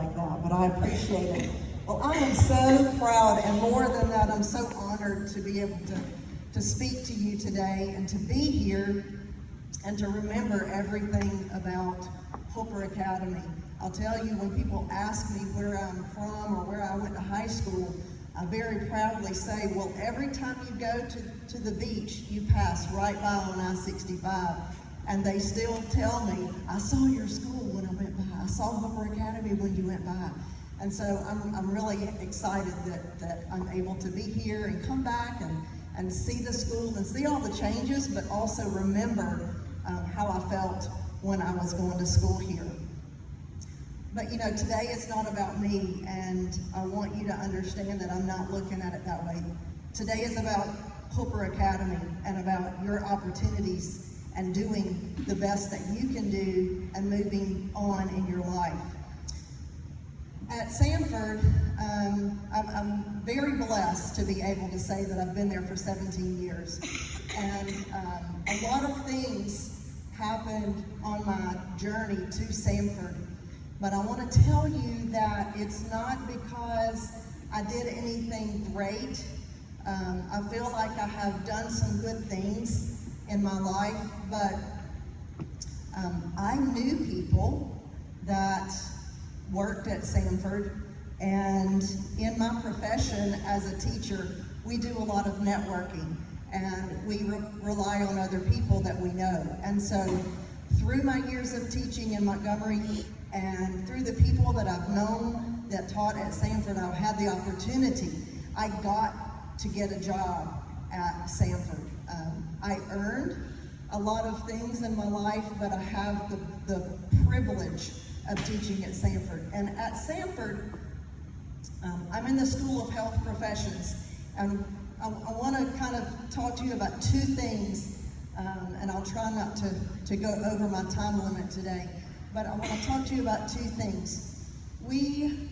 like that, but I appreciate it. Well, I am so proud, and more than that, I'm so honored to be able to speak to you today and to be here and to remember everything about Hooper Academy. I'll tell you, when people ask me where I'm from or where I went to high school, I very proudly say, well, every time you go to the beach, you pass right by on I-65. And they still tell me, I saw your school when I went by. I saw Hooper Academy when you went by. And so I'm really excited that I'm able to be here and come back and see the school and see all the changes, but also remember how I felt when I was going to school here. But you know, today is not about me, and I want you to understand that I'm not looking at it that way. Today is about Hooper Academy and about your opportunities and doing the best that you can do and moving on in your life. At Sanford, I'm very blessed to be able to say that I've been there for 17 years. And a lot of things happened on my journey to Sanford. But I want to tell you that it's not because I did anything great. I feel like I have done some good things in my life, but I knew people that worked at Sanford, and in my profession as a teacher, we do a lot of networking, and we rely on other people that we know. And so through my years of teaching in Montgomery and through the people that I've known that taught at Sanford, I've had the opportunity. I got to get a job at Sanford. I earned a lot of things in my life, but I have the privilege of teaching at Sanford. And at Sanford, I'm in the School of Health Professions, and I want to kind of talk to you about two things, and I'll try not to go over my time limit today, but I want to talk to you about two things. We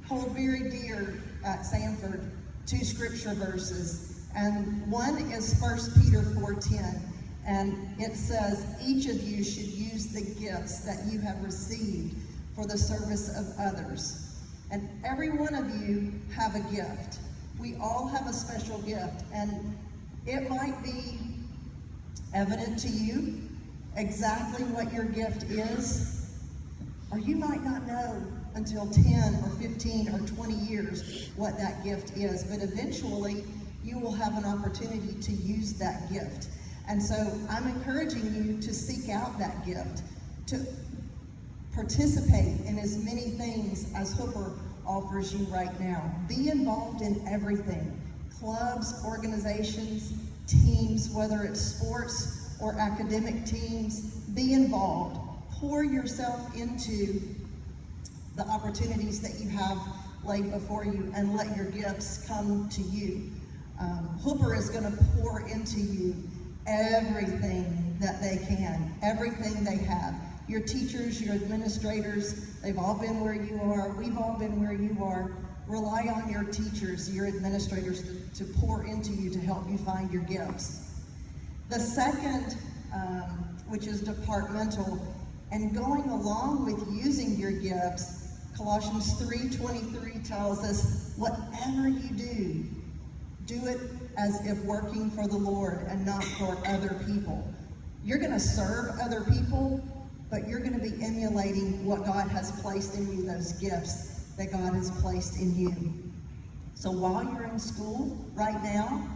hold very dear at Sanford two scripture verses, and one is 1 Peter 4:10, and it says, each of you should use the gifts that you have received for the service of others. And every one of you have a gift. We all have a special gift, and it might be evident to you exactly what your gift is, or you might not know until 10 or 15 or 20 years what that gift is, but eventually you will have an opportunity to use that gift. And so I'm encouraging you to seek out that gift, to participate in as many things as Hooper offers you right now. Be involved in everything. Clubs, organizations, teams, whether it's sports or academic teams, be involved. Pour yourself into the opportunities that you have laid before you and let your gifts come to you. Hooper is going to pour into you everything that they can, everything they have. Your teachers, your administrators, they've all been where you are. We've all been where you are. Rely on your teachers, your administrators to pour into you to help you find your gifts. The second, which is departmental, and going along with using your gifts, Colossians 3:23 tells us, whatever you do, do it as if working for the Lord and not for other people. You're going to serve other people, but you're going to be emulating what God has placed in you, those gifts that God has placed in you. So while you're in school right now,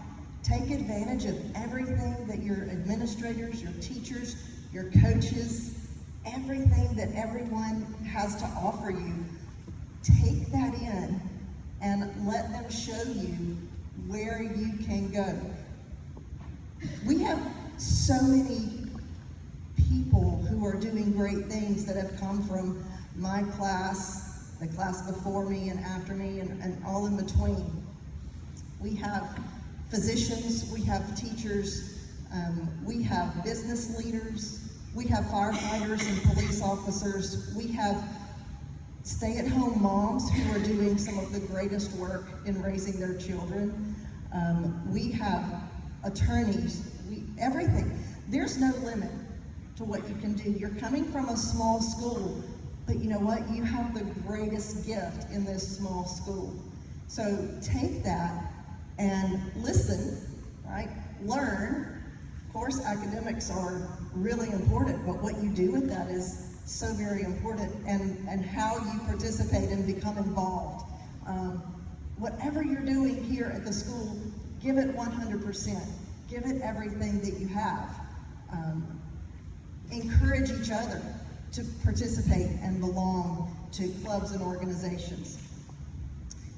take advantage of everything that your administrators, your teachers, your coaches, everything that everyone has to offer you. Take that in and let them show you where you can go. We have so many people who are doing great things that have come from my class, the class before me and after me, and all in between. We have physicians, we have teachers, we have business leaders, we have firefighters and police officers, we have stay-at-home moms who are doing some of the greatest work in raising their children. We have attorneys, everything. There's no limit to what you can do. You're coming from a small school, But you know what? You have the greatest gift in this small school. So take that and listen, right? Learn. Of course, academics are really important, but what you do with that is so very important, and how you participate and become involved. Whatever you're doing here at the school, give it 100%. Give it everything that you have. Encourage each other to participate and belong to clubs and organizations.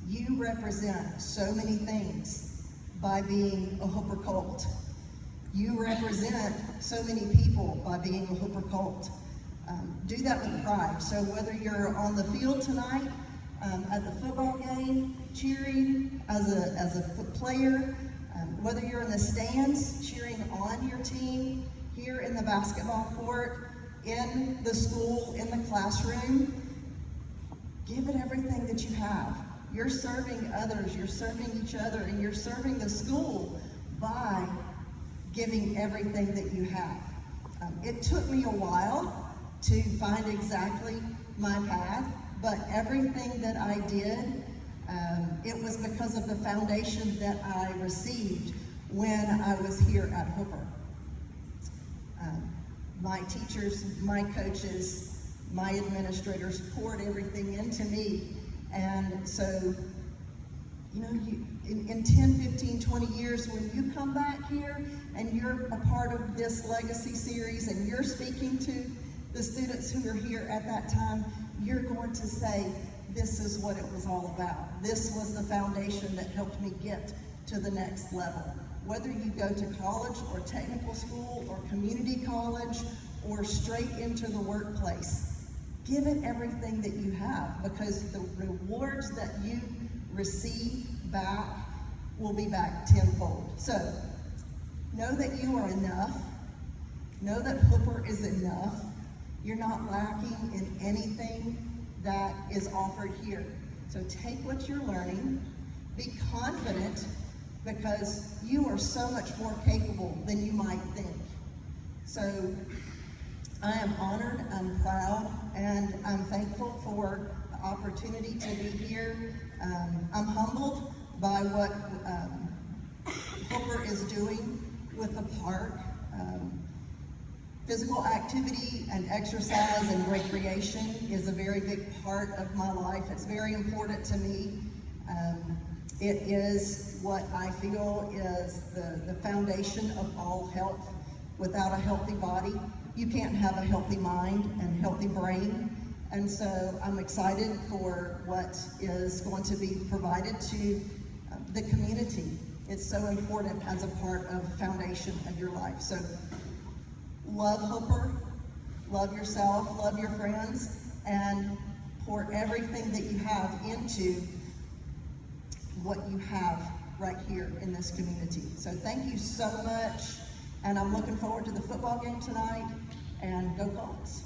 You represent so many things by being a Hooper Colt. You represent so many people by being a Hooper Colt. Do that with pride. So whether you're on the field tonight, at the football game, cheering as a player, whether you're in the stands cheering on your team, here in the basketball court, in the school, in the classroom, give it everything that you have. You're serving others, you're serving each other, and you're serving the school by giving everything that you have. It took me a while to find exactly my path, but everything that I did, it was because of the foundation that I received when I was here at Hooper. My teachers, my coaches, my administrators poured everything into me. And so, you know, in 10, 15, 20 years, when you come back here and you're a part of this legacy series and you're speaking to the students who are here at that time, you're going to say, this is what it was all about. This was the foundation that helped me get to the next level. Whether you go to college or technical school or community college or straight into the workplace, give it everything that you have, because the rewards that you receive back will be back tenfold. So know that you are enough. Know that Hooper is enough. You're not lacking in anything that is offered here. So take what you're learning, be confident, because you are so much more capable than you might think. So I am honored, I'm proud, and I'm thankful for the opportunity to be here. I'm humbled by what Hooper is doing with the park. Physical activity and exercise and recreation is a very big part of my life. It's very important to me. It is what I feel is the foundation of all health. Without a healthy body, you can't have a healthy mind and healthy brain. And so I'm excited for what is going to be provided to the community. It's so important as a part of the foundation of your life. So love Hooper, love yourself, love your friends, and pour everything that you have into what you have right here in this community. So thank you so much, and I'm looking forward to the football game tonight, and go Colts.